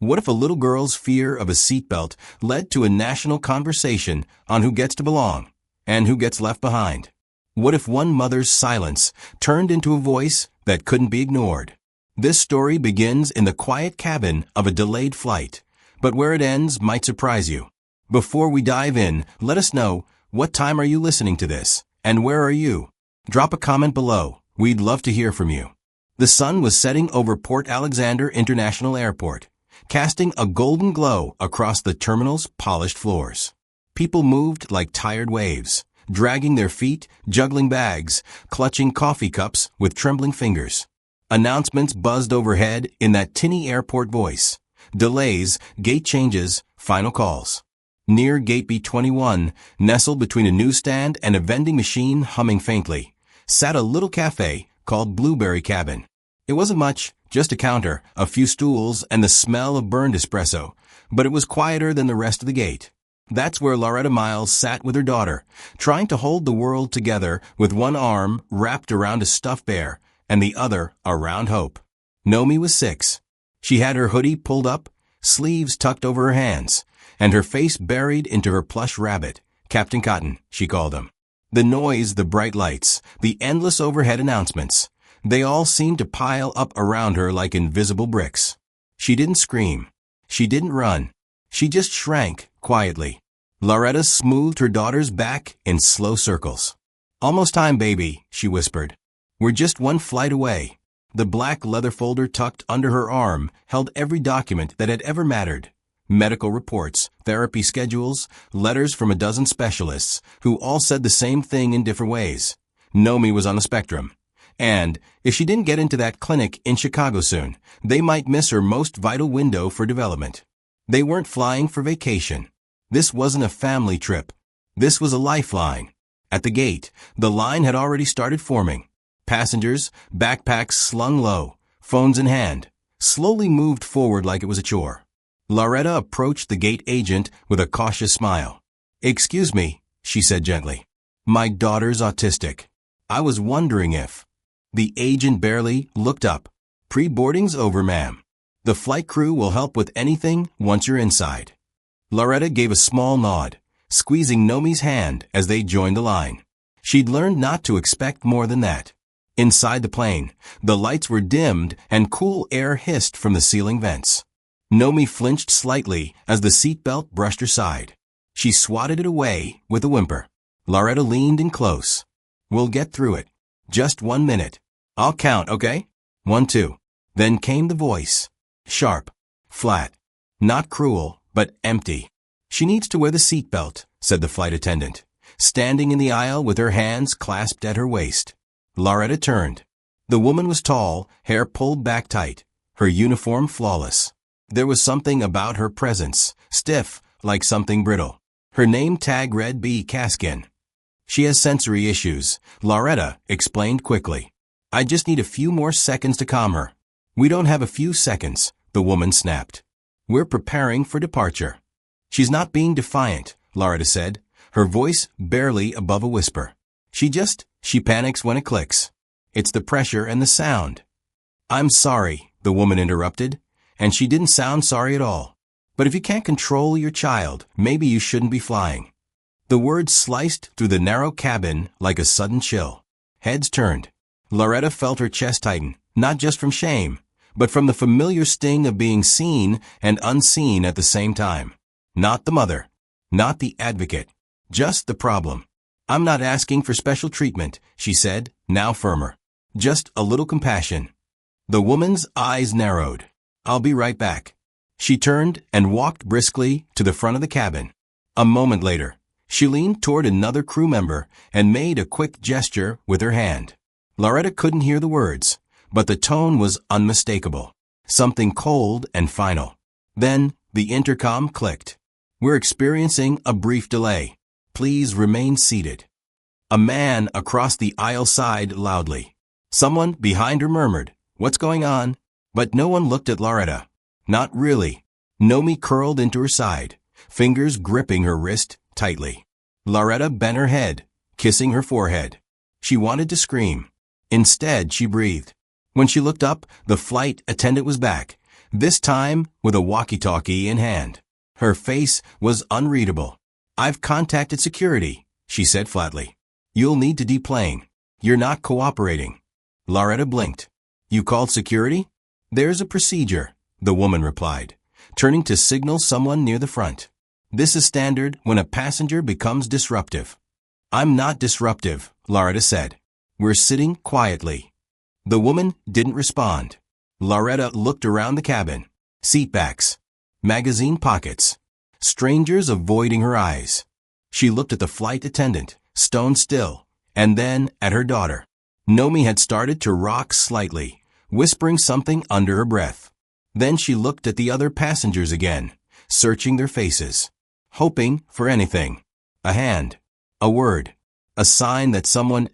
What if a little girl's fear of a seatbelt led to a national conversation on who gets to belong and who gets left behind? What if one mother's silence turned into a voice that couldn't be ignored? This story begins in the quiet cabin of a delayed flight, but where it ends might surprise you. Before we dive in, let us know, what time are you listening to this, and where are you? Drop a comment below. We'd love to hear from you. The sun was setting over Port Alexander International Airport, casting a golden glow across the terminal's polished floors. People moved like tired waves, dragging their feet, juggling bags, clutching coffee cups with trembling fingers. Announcements buzzed overhead in that tinny airport voice. Delays, gate changes, final calls. Near Gate B21, nestled between a newsstand and a vending machine humming faintly, sat a little cafe called Blueberry Cabin. It wasn't much, just a counter, a few stools, and the smell of burned espresso, but it was quieter than the rest of the gate. That's where Loretta Miles sat with her daughter, trying to hold the world together with one arm wrapped around a stuffed bear and the other around hope. Nomi was 6. She had her hoodie pulled up, sleeves tucked over her hands, and her face buried into her plush rabbit, Captain Cotton, she called him. The noise, the bright lights, the endless overhead announcements, they all seemed to pile up around her like invisible bricks. She didn't scream. She didn't run. She just shrank quietly. Loretta smoothed her daughter's back in slow circles. "Almost time, baby," she whispered. "We're just one flight away." The black leather folder tucked under her arm held every document that had ever mattered. Medical reports, therapy schedules, letters from a dozen specialists who all said the same thing in different ways. Nomi was on the spectrum. And if she didn't get into that clinic in Chicago soon, they might miss her most vital window for development. They weren't flying for vacation. This wasn't a family trip. This was a lifeline. At the gate, the line had already started forming. Passengers, backpacks slung low, phones in hand, slowly moved forward like it was a chore. Loretta approached the gate agent with a cautious smile. "Excuse me," she said gently. "My daughter's autistic. I was wondering if—" The agent barely looked up. "Pre-boarding's over, ma'am. The flight crew will help with anything once you're inside." Loretta gave a small nod, squeezing Nomi's hand as they joined the line. She'd learned not to expect more than that. Inside the plane, the lights were dimmed and cool air hissed from the ceiling vents. Nomi flinched slightly as the seatbelt brushed her side. She swatted it away with a whimper. Loretta leaned in close. "We'll get through it. Just 1 minute. I'll count, okay? 1, 2. Then came the voice. Sharp. Flat. Not cruel, but empty. "She needs to wear the seatbelt," said the flight attendant, standing in the aisle with her hands clasped at her waist. Loretta turned. The woman was tall, hair pulled back tight, her uniform flawless. There was something about her presence, stiff, like something brittle. Her name tag read B. Kaskin. "She has sensory issues," Loretta explained quickly. "I just need a few more seconds to calm her." "We don't have a few seconds," the woman snapped. "We're preparing for departure." "She's not being defiant," Loretta said, her voice barely above a whisper. She panics when it clicks. It's the pressure and the sound." "I'm sorry," the woman interrupted, and she didn't sound sorry at all. "But if you can't control your child, maybe you shouldn't be flying." The words sliced through the narrow cabin like a sudden chill. Heads turned. Loretta felt her chest tighten, not just from shame, but from the familiar sting of being seen and unseen at the same time. Not the mother, not the advocate, just the problem. "I'm not asking for special treatment," she said, now firmer. "Just a little compassion." The woman's eyes narrowed. "I'll be right back." She turned and walked briskly to the front of the cabin. A moment later, she leaned toward another crew member and made a quick gesture with her hand. Loretta couldn't hear the words, but the tone was unmistakable. Something cold and final. Then the intercom clicked. "We're experiencing a brief delay. Please remain seated." A man across the aisle sighed loudly. Someone behind her murmured, "What's going on?" But no one looked at Loretta. Not really. Nomi curled into her side, fingers gripping her wrist tightly. Loretta bent her head, kissing her forehead. She wanted to scream. Instead, she breathed. When she looked up, the flight attendant was back, this time with a walkie-talkie in hand. Her face was unreadable. "I've contacted security," she said flatly. "You'll need to deplane. You're not cooperating." Loretta blinked. "You called security?" "There's a procedure," the woman replied, turning to signal someone near the front. "This is standard when a passenger becomes disruptive." "I'm not disruptive," Loretta said. "We're sitting quietly." The woman didn't respond. Loretta looked around the cabin. Seatbacks. Magazine pockets. Strangers avoiding her eyes. She looked at the flight attendant, stone still, and then at her daughter. Nomi had started to rock slightly, whispering something under her breath. Then she looked at the other passengers again, searching their faces, hoping for anything. A hand. A word. A sign that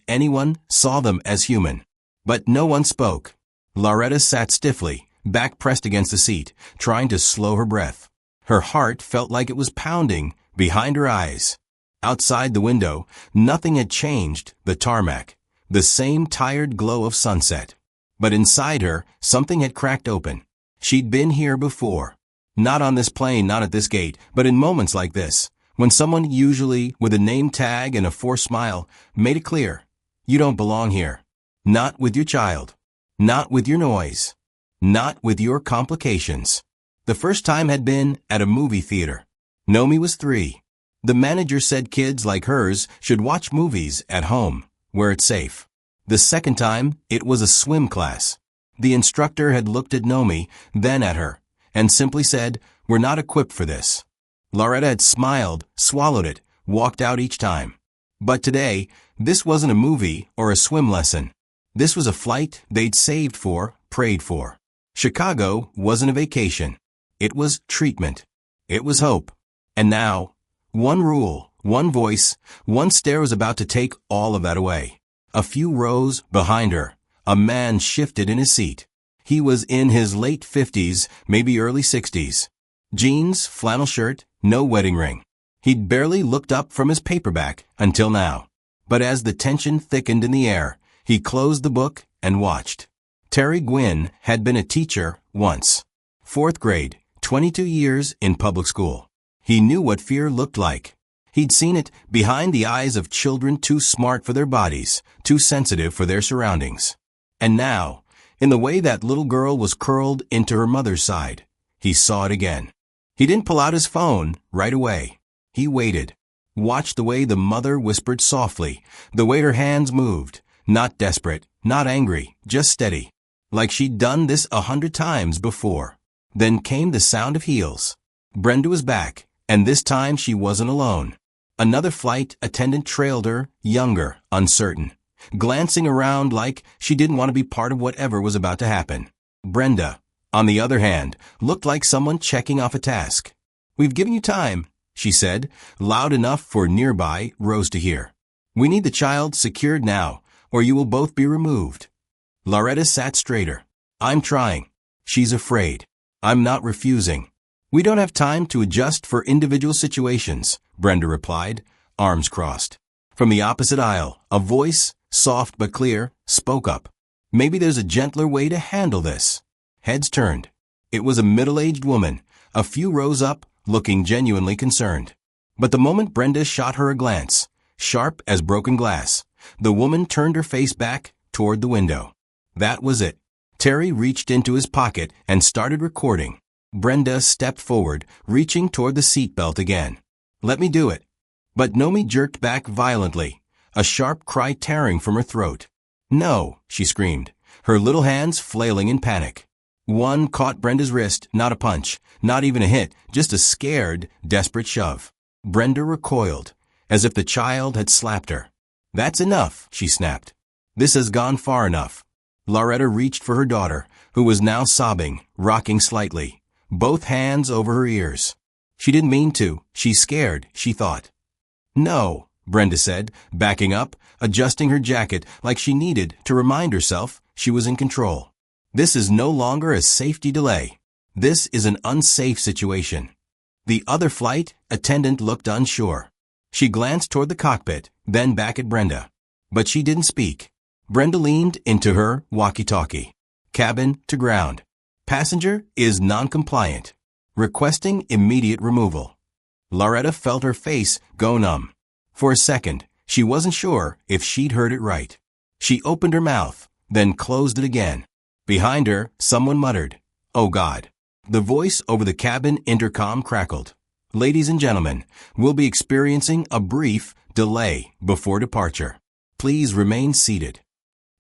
anyone saw them as human. But no one spoke. Loretta sat stiffly, back pressed against the seat, trying to slow her breath. Her heart felt like it was pounding behind her eyes. Outside the window, nothing had changed, the tarmac, the same tired glow of sunset. But inside her, something had cracked open. She'd been here before. Not on this plane, not at this gate, but in moments like this, when someone, usually with a name tag and a forced smile, made it clear, you don't belong here. Not with your child. Not with your noise. Not with your complications. The first time had been at a movie theater. Nomi was 3. The manager said kids like hers should watch movies at home, where it's safe. The second time, it was a swim class. The instructor had looked at Nomi, then at her, and simply said, "We're not equipped for this." Loretta had smiled, swallowed it, walked out each time. But today, this wasn't a movie or a swim lesson. This was a flight they'd saved for, prayed for. Chicago wasn't a vacation. It was treatment. It was hope. And now, one rule, one voice, one stare was about to take all of that away. A few rows behind her, a man shifted in his seat. He was in his late 50s, maybe early 60s. Jeans, flannel shirt, no wedding ring. He'd barely looked up from his paperback until now. But as the tension thickened in the air, he closed the book and watched. Terry Gwynn had been a teacher once. 4th grade, 22 years in public school. He knew what fear looked like. He'd seen it behind the eyes of children too smart for their bodies, too sensitive for their surroundings. And now, in the way that little girl was curled into her mother's side, he saw it again. He didn't pull out his phone right away. He waited. Watched the way the mother whispered softly, the way her hands moved, not desperate, not angry, just steady. Like she'd done this 100 times before. Then came the sound of heels. Brenda was back, and this time she wasn't alone. Another flight attendant trailed her, younger, uncertain, glancing around like she didn't want to be part of whatever was about to happen. Brenda, on the other hand, looked like someone checking off a task. "We've given you time," she said, loud enough for nearby Rose to hear. "We need the child secured now, or you will both be removed." Loretta sat straighter. "I'm trying." "She's afraid." "I'm not refusing." "We don't have time to adjust for individual situations," Brenda replied, arms crossed. From the opposite aisle, a voice, soft but clear, spoke up. "Maybe there's a gentler way to handle this." Heads turned. It was a middle-aged woman, a few rows up, looking genuinely concerned. But the moment Brenda shot her a glance, sharp as broken glass, the woman turned her face back toward the window. That was it. Terry reached into his pocket and started recording. Brenda stepped forward, reaching toward the seatbelt again. "Let me do it." But Nomi jerked back violently, a sharp cry tearing from her throat. "No," she screamed, her little hands flailing in panic. One caught Brenda's wrist, not a punch, not even a hit, just a scared, desperate shove. Brenda recoiled, as if the child had slapped her. "That's enough," she snapped. "This has gone far enough." Loretta reached for her daughter, who was now sobbing, rocking slightly, both hands over her ears. She didn't mean to. She's scared, she thought. "No," Brenda said, backing up, adjusting her jacket like she needed to remind herself she was in control. "This is no longer a safety delay. This is an unsafe situation." The other flight attendant looked unsure. She glanced toward the cockpit, then back at Brenda. But she didn't speak. Brenda leaned into her walkie-talkie. "Cabin to ground." Passenger is non-compliant, requesting immediate removal. Loretta felt her face go numb. For a second, she wasn't sure if she'd heard it right. She opened her mouth, then closed it again. Behind her, someone muttered, "Oh God." The voice over the cabin intercom crackled. "Ladies and gentlemen, we'll be experiencing a brief delay before departure. Please remain seated."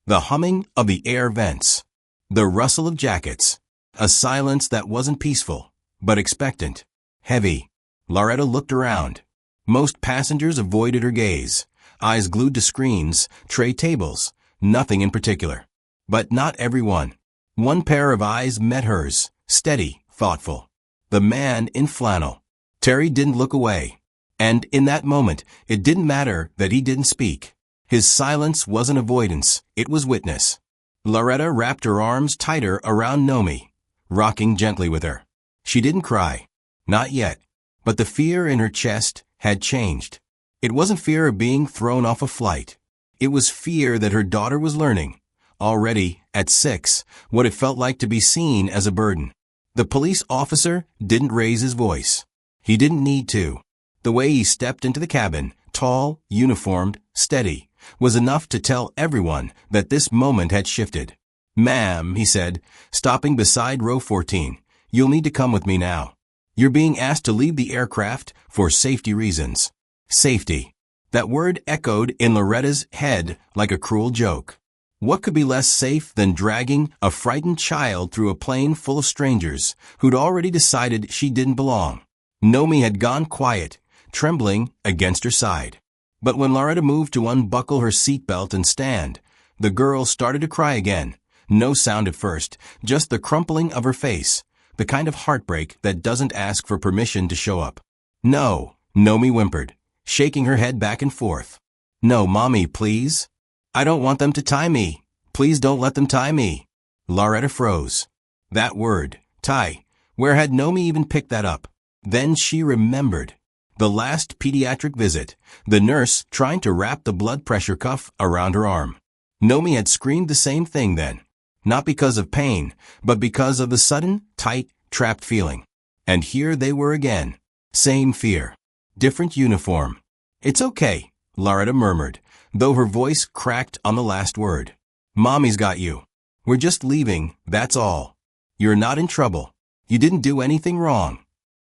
The humming of the air vents. The rustle of jackets. A silence that wasn't peaceful, but expectant. Heavy. Loretta looked around. Most passengers avoided her gaze, eyes glued to screens, tray tables, nothing in particular. But not everyone. One pair of eyes met hers, steady, thoughtful. The man in flannel. Terry didn't look away. And in that moment, it didn't matter that he didn't speak. His silence wasn't avoidance, it was witness. Loretta wrapped her arms tighter around Nomi, rocking gently with her. She didn't cry. Not yet. But the fear in her chest had changed. It wasn't fear of being thrown off a flight. It was fear that her daughter was learning, already at 6, what it felt like to be seen as a burden. The police officer didn't raise his voice. He didn't need to. The way he stepped into the cabin, tall, uniformed, steady, was enough to tell everyone that this moment had shifted. "Ma'am," he said, stopping beside row 14, "you'll need to come with me now. You're being asked to leave the aircraft for safety reasons." Safety. That word echoed in Loretta's head like a cruel joke. What could be less safe than dragging a frightened child through a plane full of strangers who'd already decided she didn't belong? Nomi had gone quiet, trembling against her side. But when Loretta moved to unbuckle her seatbelt and stand, the girl started to cry again. No sound at first, just the crumpling of her face, the kind of heartbreak that doesn't ask for permission to show up. "No," Nomi whimpered, shaking her head back and forth. "No, Mommy, please. I don't want them to tie me. Please don't let them tie me." Loretta froze. That word, tie, where had Nomi even picked that up? Then she remembered. The last pediatric visit, the nurse trying to wrap the blood pressure cuff around her arm. Nomi had screamed the same thing then. Not because of pain, but because of the sudden, tight, trapped feeling. And here they were again. Same fear. Different uniform. "It's okay," Loretta murmured, though her voice cracked on the last word. "Mommy's got you. We're just leaving, that's all. You're not in trouble. You didn't do anything wrong."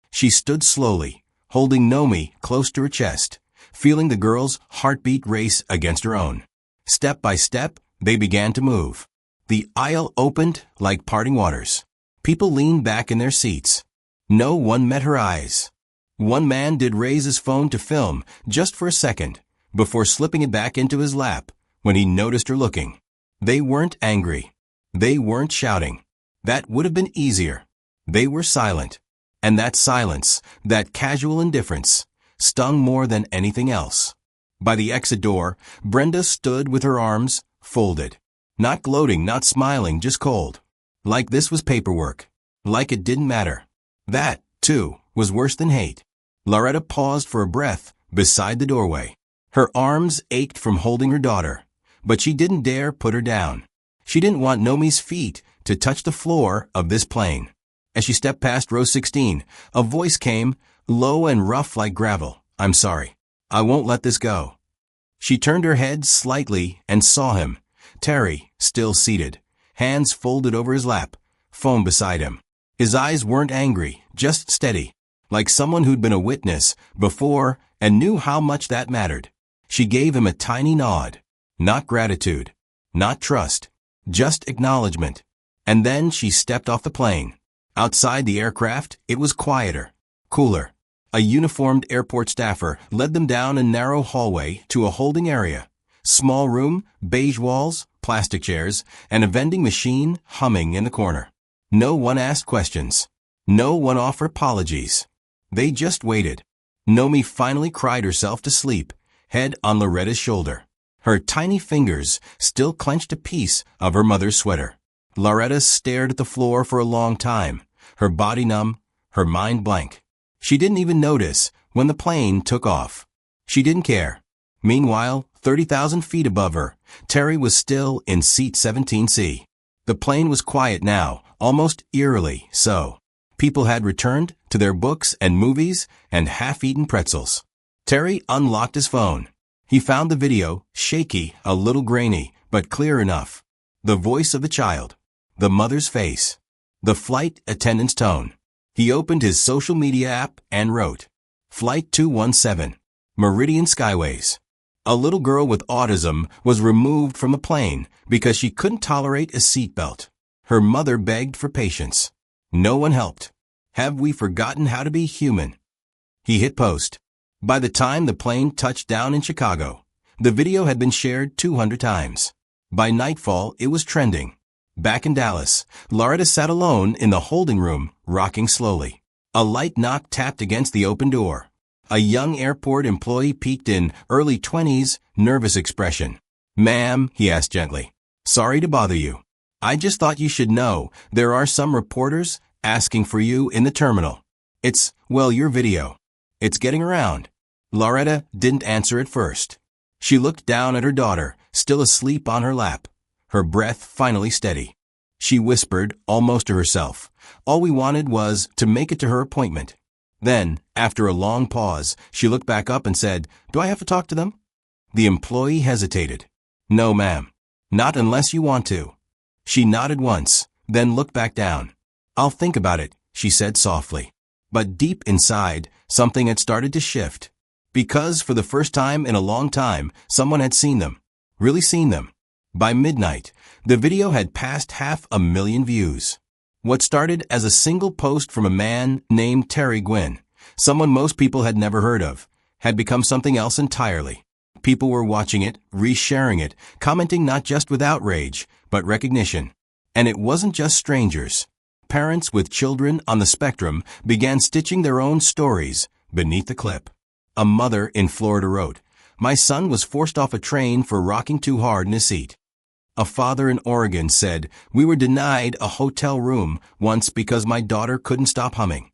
She stood slowly, holding Nomi close to her chest, feeling the girl's heartbeat race against her own. Step by step, they began to move. The aisle opened like parting waters. People leaned back in their seats. No one met her eyes. One man did raise his phone to film just for a second, before slipping it back into his lap when he noticed her looking. They weren't angry. They weren't shouting. That would have been easier. They were silent. And that silence, that casual indifference, stung more than anything else. By the exit door, Brenda stood with her arms folded. Not gloating, not smiling, just cold. Like this was paperwork. Like it didn't matter. That, too, was worse than hate. Loretta paused for a breath beside the doorway. Her arms ached from holding her daughter, but she didn't dare put her down. She didn't want Nomi's feet to touch the floor of this plane. As she stepped past row 16, a voice came, low and rough like gravel. "I'm sorry. I won't let this go." She turned her head slightly and saw him, Terry, still seated, hands folded over his lap, phone beside him. His eyes weren't angry, just steady, like someone who'd been a witness before and knew how much that mattered. She gave him a tiny nod. Not gratitude, not trust, just acknowledgement. And then she stepped off the plane. Outside the aircraft, it was quieter, cooler. A uniformed airport staffer led them down a narrow hallway to a holding area. Small room, beige walls, plastic chairs, and a vending machine humming in the corner. No one asked questions. No one offered apologies. They just waited. Nomi finally cried herself to sleep, head on Loretta's shoulder. Her tiny fingers still clenched a piece of her mother's sweater. Loretta stared at the floor for a long time, her body numb, her mind blank. She didn't even notice when the plane took off. She didn't care. Meanwhile, 30,000 feet above her, Terry was still in seat 17C. The plane was quiet now, almost eerily so. People had returned to their books and movies and half-eaten pretzels. Terry unlocked his phone. He found the video, shaky, a little grainy, but clear enough. The voice of the child. The mother's face. The flight attendant's tone. He opened his social media app and wrote, Flight 217, Meridian Skyways. A little girl with autism was removed from the plane because she couldn't tolerate a seatbelt. Her mother begged for patience. No one helped. Have we forgotten how to be human? He hit post. By the time the plane touched down in Chicago, the video had been shared 200 times. By nightfall, it was trending. Back in Dallas, Loretta sat alone in the holding room, rocking slowly. A light knock tapped against the open door. A young airport employee peeked in, early 20s, nervous expression. Ma'am, he asked gently. Sorry to bother you. I just thought you should know there are some reporters asking for you in the terminal. It's, well, your video. It's getting around. Loretta didn't answer at first. She looked down at her daughter, still asleep on her lap, her breath finally steady. She whispered, almost to herself, all we wanted was to make it to her appointment. Then, after a long pause, she looked back up and said, Do I have to talk to them? The employee hesitated. No, ma'am. Not unless you want to. She nodded once, then looked back down. I'll think about it, she said softly. But deep inside, something had started to shift. Because for the first time in a long time, someone had seen them. Really seen them. By midnight, the video had passed 500,000 views. What started as a single post from a man named Terry Gwynn, someone most people had never heard of, had become something else entirely. People were watching it, resharing it, commenting not just with outrage, but recognition. And it wasn't just strangers. Parents with children on the spectrum began stitching their own stories beneath the clip. A mother in Florida wrote, My son was forced off a train for rocking too hard in his seat. A father in Oregon said, We were denied a hotel room once because my daughter couldn't stop humming.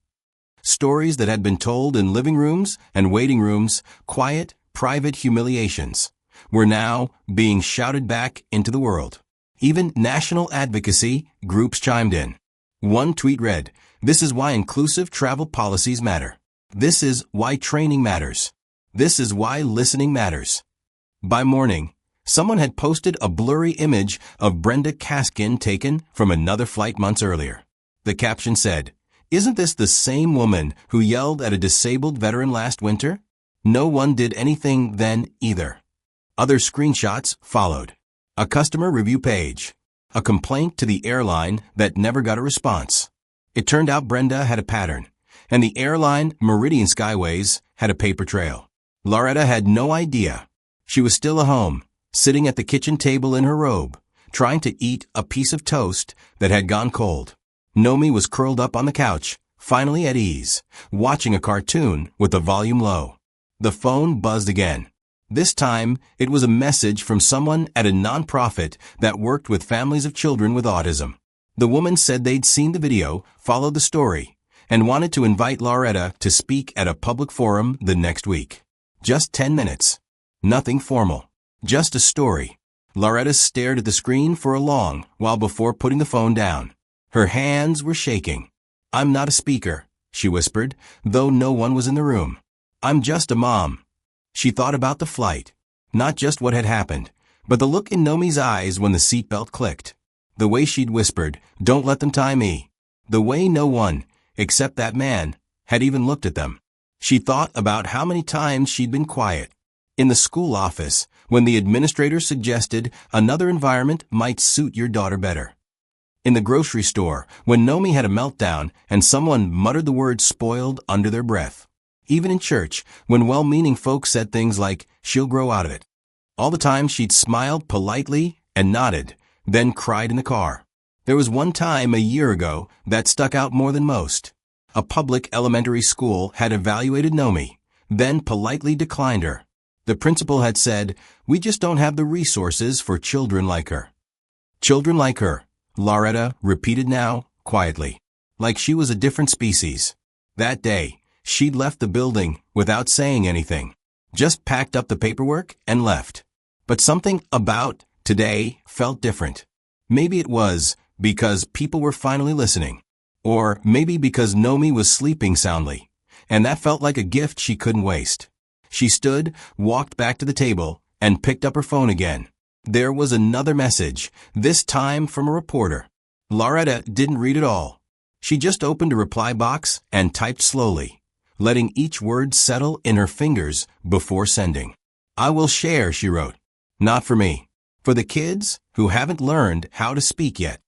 Stories that had been told in living rooms and waiting rooms, quiet, private humiliations, were now being shouted back into the world. Even national advocacy groups chimed in. One tweet read, This is why inclusive travel policies matter. This is why training matters. This is why listening matters. By morning, someone had posted a blurry image of Brenda Kaskin taken from another flight months earlier. The caption said, Isn't this the same woman who yelled at a disabled veteran last winter? No one did anything then either. Other screenshots followed. A customer review page. A complaint to the airline that never got a response. It turned out Brenda had a pattern, and the airline, Meridian Skyways, had a paper trail. Loretta had no idea. She was still at home, sitting at the kitchen table in her robe, trying to eat a piece of toast that had gone cold. Nomi was curled up on the couch, finally at ease, watching a cartoon with the volume low. The phone buzzed again. This time, it was a message from someone at a nonprofit that worked with families of children with autism. The woman said they'd seen the video, followed the story, and wanted to invite Loretta to speak at a public forum the next week. Just 10 minutes. Nothing formal. Just a story. Loretta stared at the screen for a long while before putting the phone down. Her hands were shaking. I'm not a speaker, she whispered, though no one was in the room. I'm just a mom. She thought about the flight. Not just what had happened, but the look in Nomi's eyes when the seatbelt clicked. The way she'd whispered, Don't let them tie me. The way no one, except that man, had even looked at them. She thought about how many times she'd been quiet. In the school office, when the administrator suggested another environment might suit your daughter better. In the grocery store, when Nomi had a meltdown and someone muttered the word spoiled under their breath. Even in church, when well-meaning folks said things like, she'll grow out of it. All the time she'd smiled politely and nodded, then cried in the car. There was one time a year ago that stuck out more than most. A public elementary school had evaluated Nomi, then politely declined her. The principal had said, We just don't have the resources for children like her. Children like her, Loretta repeated now, quietly, like she was a different species. That day, she'd left the building without saying anything, just packed up the paperwork and left. But something about today felt different. Maybe it was because people were finally listening. Or maybe because Nomi was sleeping soundly, and that felt like a gift she couldn't waste. She stood, walked back to the table, and picked up her phone again. There was another message, this time from a reporter. Loretta didn't read it all. She just opened a reply box and typed slowly, letting each word settle in her fingers before sending. "I will share," she wrote. "Not for me. For the kids who haven't learned how to speak yet."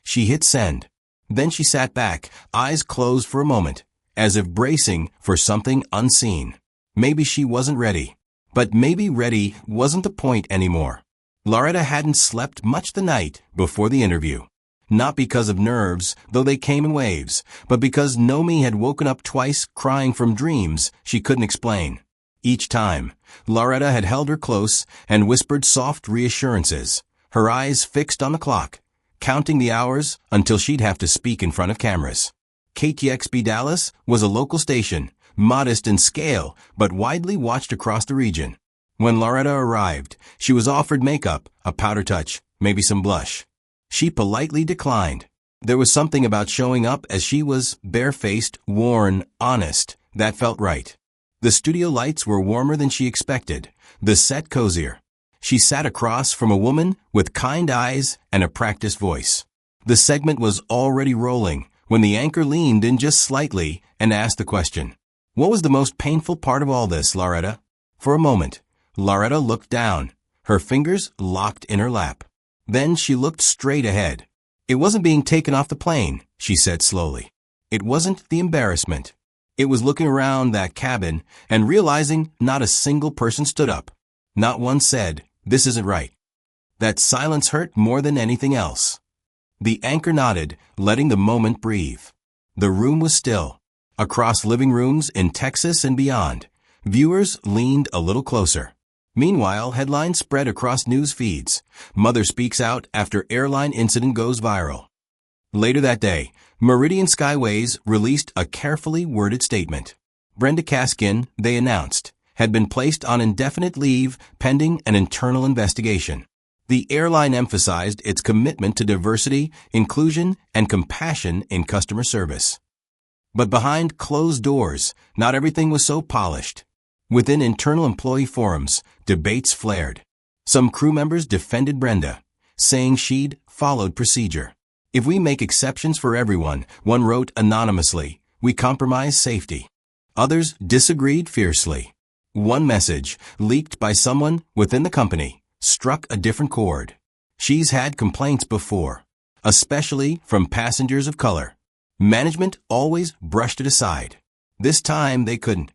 She hit send. Then she sat back, eyes closed for a moment, as if bracing for something unseen. Maybe she wasn't ready. But maybe ready wasn't the point anymore. Loretta hadn't slept much the night before the interview. Not because of nerves, though they came in waves, but because Nomi had woken up twice crying from dreams she couldn't explain. Each time, Loretta had held her close and whispered soft reassurances, her eyes fixed on the clock, counting the hours until she'd have to speak in front of cameras. KTXB Dallas was a local station, modest in scale, but widely watched across the region. When Loretta arrived, she was offered makeup, a powder touch, maybe some blush. She politely declined. There was something about showing up as she was, barefaced, worn, honest, that felt right. The studio lights were warmer than she expected, the set cozier. She sat across from a woman with kind eyes and a practiced voice. The segment was already rolling when the anchor leaned in just slightly and asked the question, "What was the most painful part of all this, Loretta?" For a moment, Loretta looked down, her fingers locked in her lap. Then she looked straight ahead. "It wasn't being taken off the plane," she said slowly. "It wasn't the embarrassment. It was looking around that cabin and realizing not a single person stood up. Not one said, 'This isn't right.' That silence hurt more than anything else." The anchor nodded, letting the moment breathe. The room was still. Across living rooms in Texas and beyond, viewers leaned a little closer. Meanwhile, headlines spread across news feeds. Mother speaks out after airline incident goes viral. Later that day, Meridian Skyways released a carefully worded statement. Brenda Kaskin, they announced, had been placed on indefinite leave pending an internal investigation. The airline emphasized its commitment to diversity, inclusion, and compassion in customer service. But behind closed doors, not everything was so polished. Within internal employee forums, debates flared. Some crew members defended Brenda, saying she'd followed procedure. "If we make exceptions for everyone," one wrote anonymously, "we compromise safety." Others disagreed fiercely. One message, leaked by someone within the company, struck a different chord. "She's had complaints before, especially from passengers of color. Management always brushed it aside. This time they couldn't."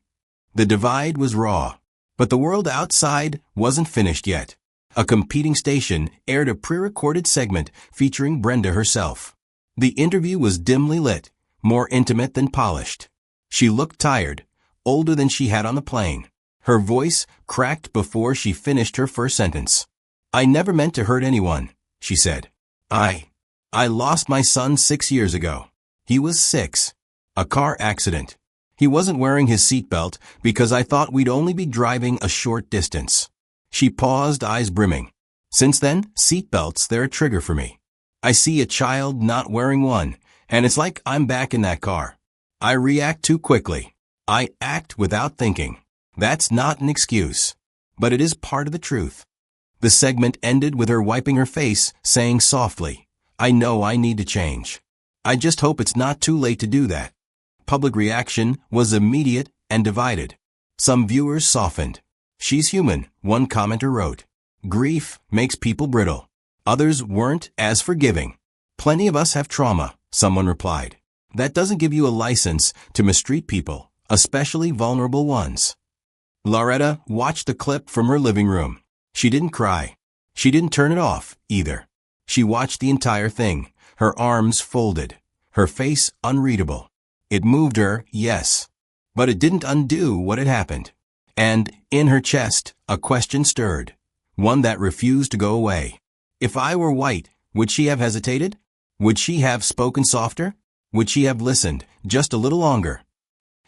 The divide was raw, but the world outside wasn't finished yet. A competing station aired a pre-recorded segment featuring Brenda herself. The interview was dimly lit, more intimate than polished. She looked tired, older than she had on the plane. Her voice cracked before she finished her first sentence. "I never meant to hurt anyone," she said. I lost my son 6 years ago. He was 6. A car accident. He wasn't wearing his seatbelt because I thought we'd only be driving a short distance." She paused, eyes brimming. "Since then, seatbelts, they're a trigger for me. I see a child not wearing one, and it's like I'm back in that car. I react too quickly. I act without thinking. That's not an excuse, but it is part of the truth." The segment ended with her wiping her face, saying softly, "I know I need to change. I just hope it's not too late to do that." Public reaction was immediate and divided. Some viewers softened. "She's human," one commenter wrote. "Grief makes people brittle." Others weren't as forgiving. "Plenty of us have trauma," someone replied. "That doesn't give you a license to mistreat people, especially vulnerable ones." Loretta watched the clip from her living room. She didn't cry. She didn't turn it off, either. She watched the entire thing, her arms folded, her face unreadable. It moved her, yes, but it didn't undo what had happened. And, in her chest, a question stirred, one that refused to go away. If I were white, would she have hesitated? Would she have spoken softer? Would she have listened just a little longer?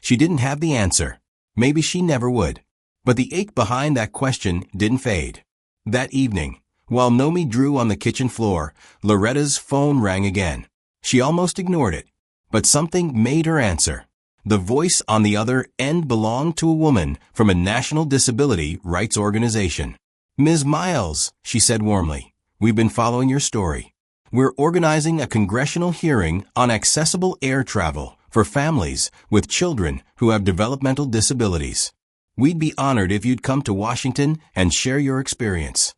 She didn't have the answer. Maybe she never would. But the ache behind that question didn't fade. That evening, While Nomi drew on the kitchen floor, Loretta's phone rang again. She almost ignored it, but something made her answer. The voice on the other end belonged to a woman from a national disability rights organization. "Ms. Miles," she said warmly, "we've been following your story. We're organizing a congressional hearing on accessible air travel for families with children who have developmental disabilities. We'd be honored if you'd come to Washington and share your experience."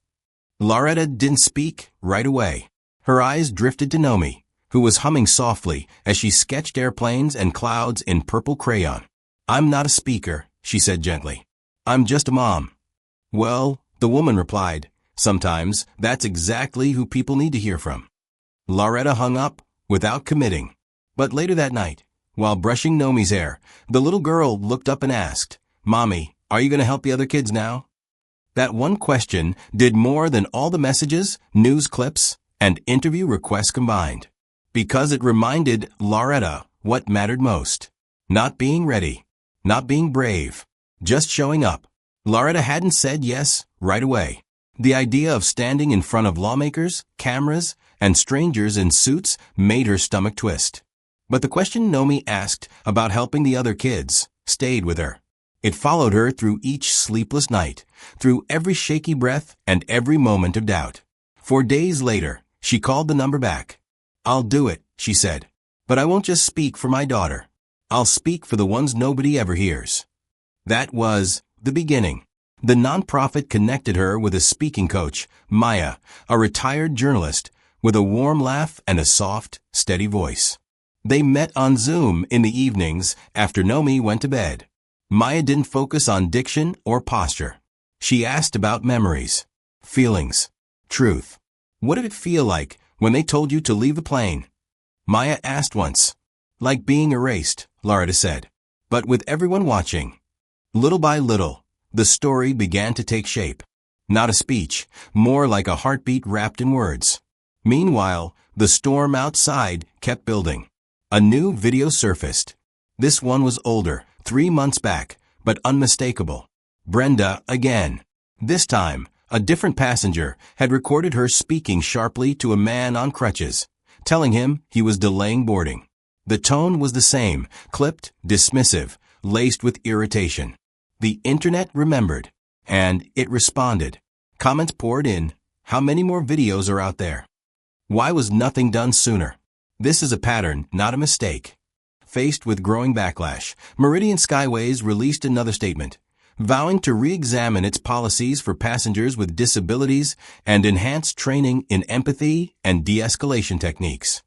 Loretta didn't speak right away. Her eyes drifted to Nomi, who was humming softly as she sketched airplanes and clouds in purple crayon. "I'm not a speaker," she said gently. "I'm just a mom." "Well," the woman replied, "sometimes that's exactly who people need to hear from." Loretta hung up without committing. But later that night, while brushing Nomi's hair, the little girl looked up and asked, "Mommy, are you going to help the other kids now?" That one question did more than all the messages, news clips, and interview requests combined, because it reminded Loretta what mattered most. Not being ready, not being brave, just showing up. Loretta hadn't said yes right away. The idea of standing in front of lawmakers, cameras, and strangers in suits made her stomach twist. But the question Nomi asked about helping the other kids stayed with her. It followed her through each sleepless night, through every shaky breath and every moment of doubt. 4 days later, she called the number back. "I'll do it," she said. "But I won't just speak for my daughter. I'll speak for the ones nobody ever hears." That was the beginning. The nonprofit connected her with a speaking coach, Maya, a retired journalist, with a warm laugh and a soft, steady voice. They met on Zoom in the evenings after Nomi went to bed. Maya didn't focus on diction or posture. She asked about memories, feelings, truth. "What did it feel like when they told you to leave the plane?" Maya asked once. "Like being erased," Loretta said, "but with everyone watching." Little by little, the story began to take shape. Not a speech, more like a heartbeat wrapped in words. Meanwhile, the storm outside kept building. A new video surfaced. This one was older, 3 months back, but unmistakable. Brenda again. This time, a different passenger had recorded her speaking sharply to a man on crutches, telling him he was delaying boarding. The tone was the same, clipped, dismissive, laced with irritation. The internet remembered, and it responded. Comments poured in. How many more videos are out there? Why was nothing done sooner? This is a pattern, not a mistake. Faced with growing backlash, Meridian Skyways released another statement, vowing to re-examine its policies for passengers with disabilities and enhance training in empathy and de-escalation techniques.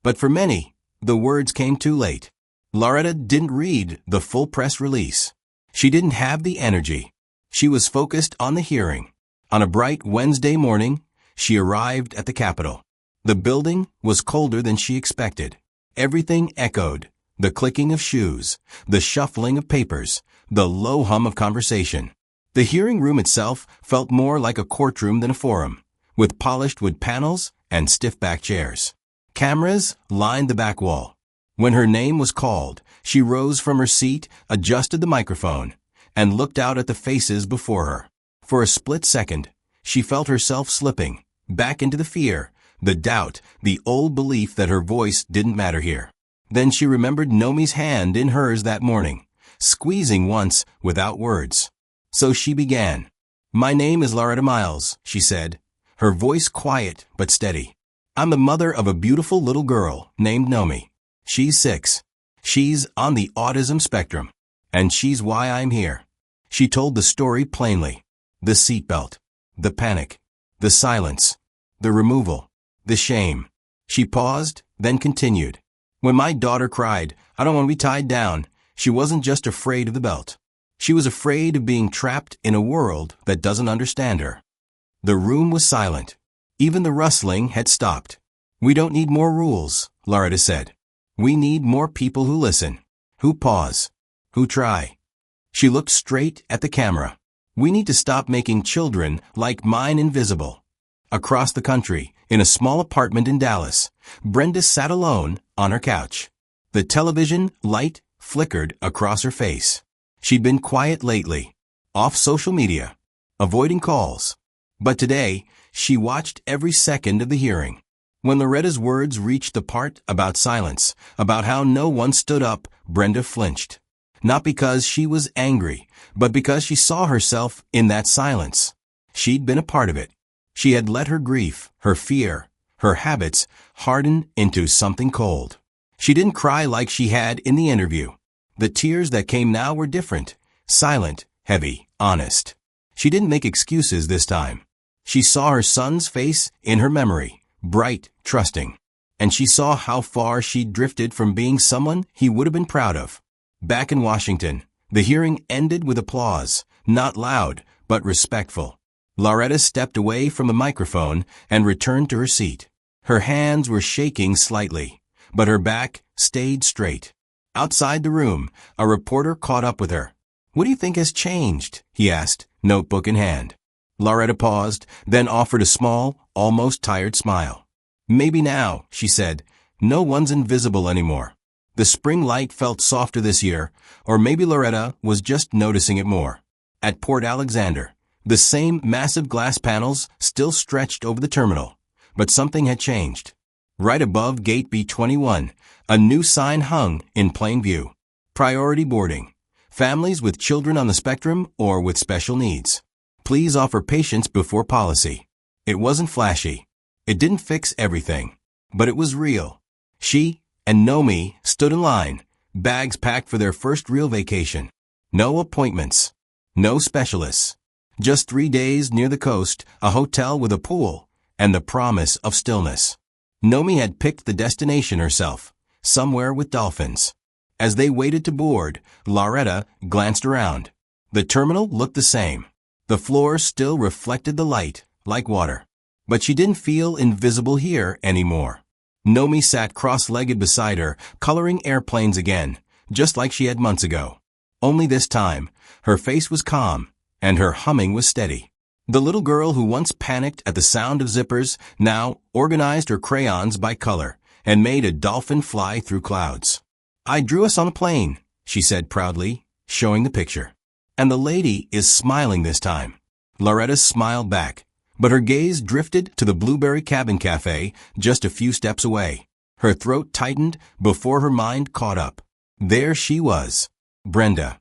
But for many, the words came too late. Loretta didn't read the full press release. She didn't have the energy. She was focused on the hearing. On a bright Wednesday morning, she arrived at the Capitol. The building was colder than she expected. Everything echoed. The clicking of shoes, the shuffling of papers, the low hum of conversation. The hearing room itself felt more like a courtroom than a forum, with polished wood panels and stiff-back chairs. Cameras lined the back wall. When her name was called, she rose from her seat, adjusted the microphone, and looked out at the faces before her. For a split second, she felt herself slipping, back into the fear, the doubt, the old belief that her voice didn't matter here. Then she remembered Nomi's hand in hers that morning, squeezing once without words. So she began. "My name is Loretta Miles," she said, her voice quiet but steady. "I'm the mother of a beautiful little girl named Nomi. She's 6. She's on the autism spectrum, and she's why I'm here." She told the story plainly. The seatbelt, the panic, the silence, the removal, the shame. She paused, then continued. "When my daughter cried, 'I don't want to be tied down,' she wasn't just afraid of the belt. She was afraid of being trapped in a world that doesn't understand her." The room was silent. Even the rustling had stopped. "We don't need more rules," Loretta said. "We need more people who listen, who pause, who try." She looked straight at the camera. "We need to stop making children like mine invisible." Across the country, in a small apartment in Dallas, Brenda sat alone on her couch. The television light flickered across her face. She'd been quiet lately, off social media, avoiding calls. But today, She watched every second of the hearing. When Loretta's words reached the part about silence, about how no one stood up, Brenda flinched. Not because she was angry, but because she saw herself in that silence. She'd been a part of it. She had let her grief, her fear, her habits harden into something cold. She didn't cry like she had in the interview. The tears that came now were different, silent, heavy, honest. She didn't make excuses this time. She saw her son's face in her memory, bright, trusting. And she saw how far she'd drifted from being someone he would have been proud of. Back in Washington, the hearing ended with applause, not loud, but respectful. Loretta stepped away from the microphone and returned to her seat. Her hands were shaking slightly, but her back stayed straight. Outside the room, a reporter caught up with her. "What do you think has changed?" he asked, notebook in hand. Loretta paused, then offered a small, almost tired smile. "Maybe now," she said, "no one's invisible anymore. The spring light felt softer this year, or maybe Loretta was just noticing it more." At Port Alexander, the same massive glass panels still stretched over the terminal, but something had changed. Right above Gate B21, a new sign hung in plain view. Priority boarding. Families with children on the spectrum or with special needs. Please offer patience before policy. It wasn't flashy. It didn't fix everything, but it was real. She and Nomi stood in line, bags packed for their first real vacation. No appointments. No specialists. Just 3 days near the coast, a hotel with a pool, and the promise of stillness. Nomi had picked the destination herself, somewhere with dolphins. As they waited to board, Loretta glanced around. The terminal looked the same. The floor still reflected the light, like water. But she didn't feel invisible here anymore. Nomi sat cross-legged beside her, coloring airplanes again, just like she had months ago. Only this time, her face was calm, and her humming was steady. The little girl who once panicked at the sound of zippers now organized her crayons by color and made a dolphin fly through clouds. "I drew us on a plane," she said proudly, showing the picture. "And the lady is smiling this time." Loretta smiled back, but her gaze drifted to the Blueberry Cabin Cafe just a few steps away. Her throat tightened before her mind caught up. There she was, Brenda.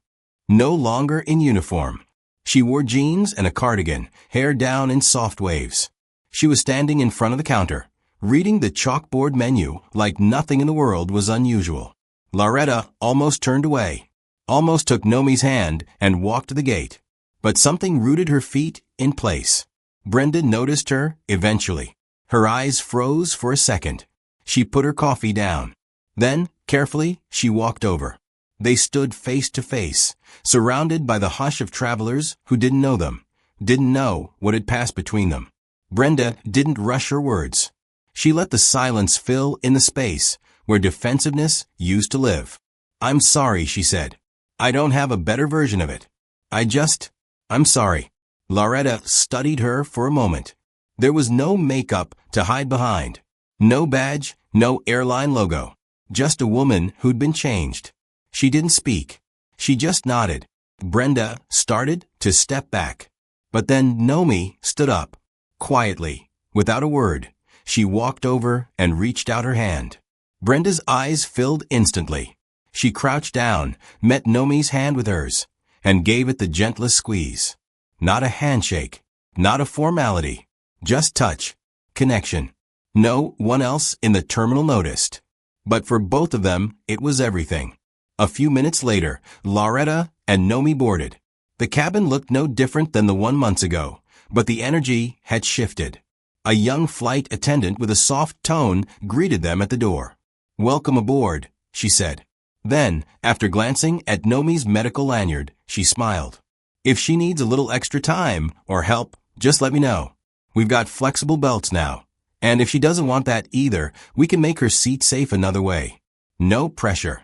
No longer in uniform. She wore jeans and a cardigan, hair down in soft waves. She was standing in front of the counter, reading the chalkboard menu like nothing in the world was unusual. Loretta almost turned away, almost took Nomi's hand and walked to the gate. But something rooted her feet in place. Brenda noticed her eventually. Her eyes froze for a second. She put her coffee down. Then, carefully, she walked over. They stood face to face, surrounded by the hush of travelers who didn't know them, didn't know what had passed between them. Brenda didn't rush her words. She let the silence fill in the space where defensiveness used to live. "I'm sorry," she said. "I don't have a better version of it. I'm sorry." Loretta studied her for a moment. There was no makeup to hide behind. No badge, no airline logo. Just a woman who'd been changed. She didn't speak. She just nodded. Brenda started to step back. But then Nomi stood up. Quietly, without a word, she walked over and reached out her hand. Brenda's eyes filled instantly. She crouched down, met Nomi's hand with hers, and gave it the gentlest squeeze. Not a handshake, not a formality, just touch, connection. No one else in the terminal noticed. But for both of them, it was everything. A few minutes later, Loretta and Nomi boarded. The cabin looked no different than the one months ago, but the energy had shifted. A young flight attendant with a soft tone greeted them at the door. "Welcome aboard," she said. Then, after glancing at Nomi's medical lanyard, she smiled. "If she needs a little extra time or help, just let me know. We've got flexible belts now. And if she doesn't want that either, we can make her seat safe another way. No pressure."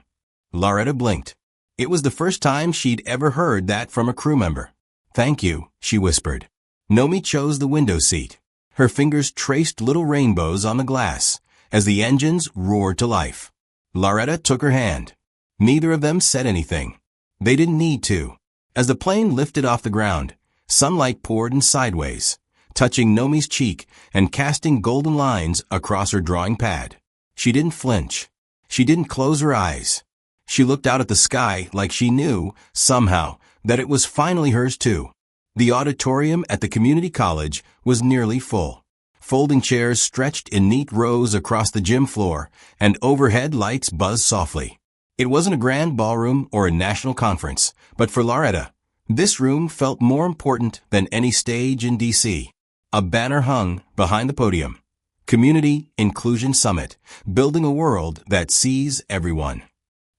Loretta blinked. It was the first time she'd ever heard that from a crew member. "Thank you," she whispered. Nomi chose the window seat. Her fingers traced little rainbows on the glass as the engines roared to life. Loretta took her hand. Neither of them said anything. They didn't need to. As the plane lifted off the ground, sunlight poured in sideways. touching Nomi's cheek and casting golden lines across her drawing pad. She didn't flinch. She didn't close her eyes. She looked out at the sky like she knew, somehow, that it was finally hers too. The auditorium at the community college was nearly full. Folding chairs stretched in neat rows across the gym floor, and overhead lights buzzed softly. It wasn't a grand ballroom or a national conference, but for Loretta, this room felt more important than any stage in D.C. A banner hung behind the podium. Community Inclusion Summit, building a world that sees everyone.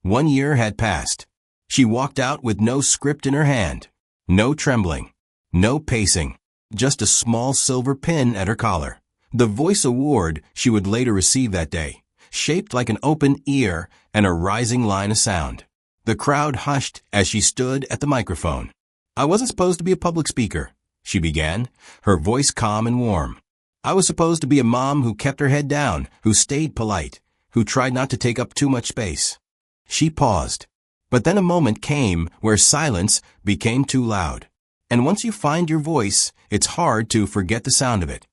1 year had passed. She walked out with no script in her hand, no trembling, no pacing, just a small silver pin at her collar. The Voice Award she would later receive that day, shaped like an open ear and a rising line of sound. The crowd hushed as she stood at the microphone. "I wasn't supposed to be a public speaker," she began, her voice calm and warm. "I was supposed to be a mom who kept her head down, who stayed polite, who tried not to take up too much space." She paused. But then a moment came where silence became too loud. And once you find your voice, it's hard to forget the sound of it.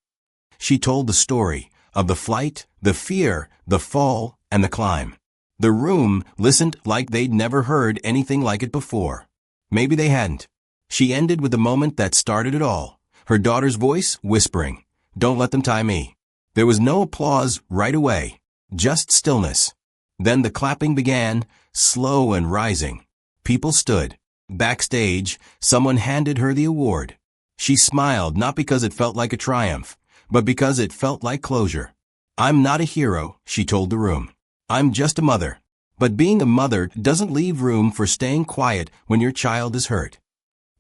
She told the story of the flight, the fear, the fall, and the climb. The room listened like they'd never heard anything like it before. Maybe they hadn't. She ended with the moment that started it all, her daughter's voice whispering, "Don't let them tie me." There was no applause right away, just stillness. Then the clapping began, slow and rising. People stood. Backstage, someone handed her the award. She smiled not because it felt like a triumph, but because it felt like closure. "I'm not a hero," she told the room. "I'm just a mother." But being a mother doesn't leave room for staying quiet when your child is hurt.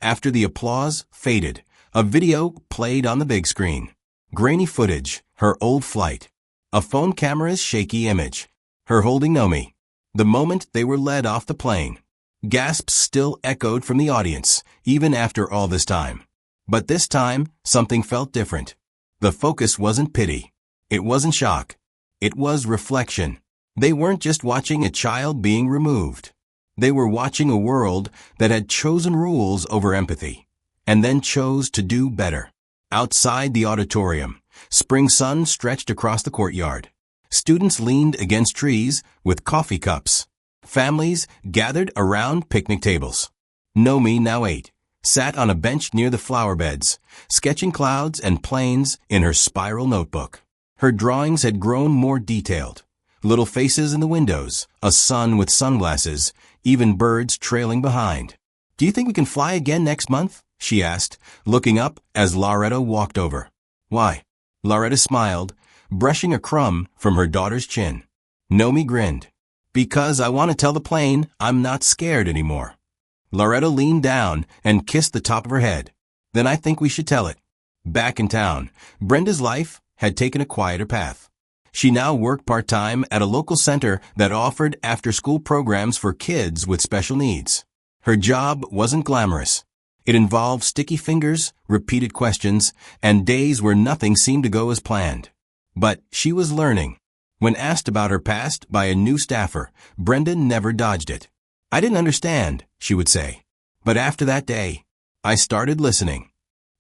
After the applause faded, a video played on the big screen. Grainy footage, her old flight. A phone camera's shaky image. Her holding Nomi. The moment they were led off the plane. Gasps still echoed from the audience, even after all this time. But this time, something felt different. The focus wasn't pity. It wasn't shock. It was reflection. They weren't just watching a child being removed. They were watching a world that had chosen rules over empathy, and then chose to do better. Outside the auditorium, spring sun stretched across the courtyard. Students leaned against trees with coffee cups. Families gathered around picnic tables. Nomi, now 8, sat on a bench near the flower beds, sketching clouds and planes in her spiral notebook. Her drawings had grown more detailed. Little faces in the windows, a sun with sunglasses, even birds trailing behind. "Do you think we can fly again next month?" she asked, looking up as Loretta walked over. "Why?" Loretta smiled, brushing a crumb from her daughter's chin. Nomi grinned. "Because I want to tell the plane I'm not scared anymore." Loretta leaned down and kissed the top of her head. "Then I think we should tell it." Back in town, Brenda's life had taken a quieter path. She now worked part-time at a local center that offered after-school programs for kids with special needs. Her job wasn't glamorous. It involved sticky fingers, repeated questions, and days where nothing seemed to go as planned. But she was learning. When asked about her past by a new staffer, Brenda never dodged it. "I didn't understand," she would say. "But after that day, I started listening."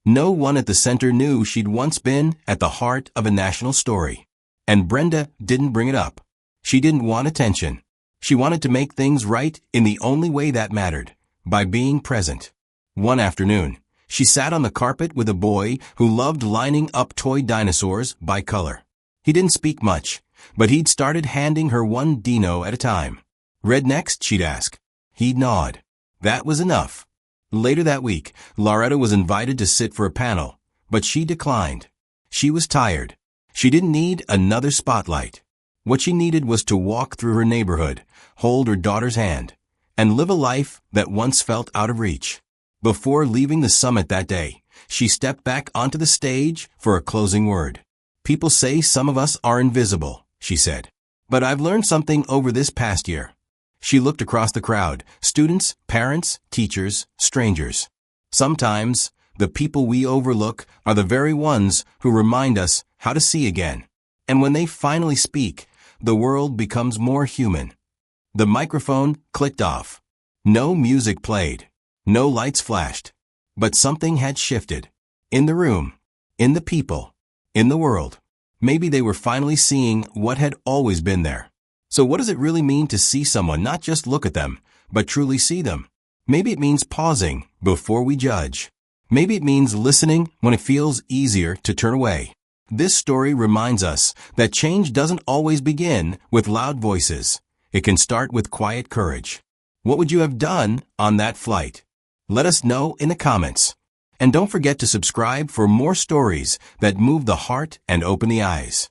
No one at the center knew she'd once been at the heart of a national story. And Brenda didn't bring it up. She didn't want attention. She wanted to make things right in the only way that mattered, by being present. One afternoon, she sat on the carpet with a boy who loved lining up toy dinosaurs by color. He didn't speak much, but he'd started handing her one dino at a time. "Red next?" she'd ask. He'd nod. That was enough. Later that week, Loretta was invited to sit for a panel, but she declined. She was tired. She didn't need another spotlight. What she needed was to walk through her neighborhood, hold her daughter's hand, and live a life that once felt out of reach. Before leaving the summit that day, she stepped back onto the stage for a closing word. "People say some of us are invisible," she said. "But I've learned something over this past year." She looked across the crowd, students, parents, teachers, strangers. Sometimes, the people we overlook are the very ones who remind us how to see again. And when they finally speak, the world becomes more human. The microphone clicked off. No music played. No lights flashed. But something had shifted. In the room. in the people, in the world. Maybe they were finally seeing what had always been there. So what does it really mean to see someone, not just look at them, but truly see them? Maybe it means pausing before we judge. Maybe it means listening when it feels easier to turn away. This story reminds us that change doesn't always begin with loud voices. It can start with quiet courage. What would you have done on that flight? Let us know in the comments. And don't forget to subscribe for more stories that move the heart and open the eyes.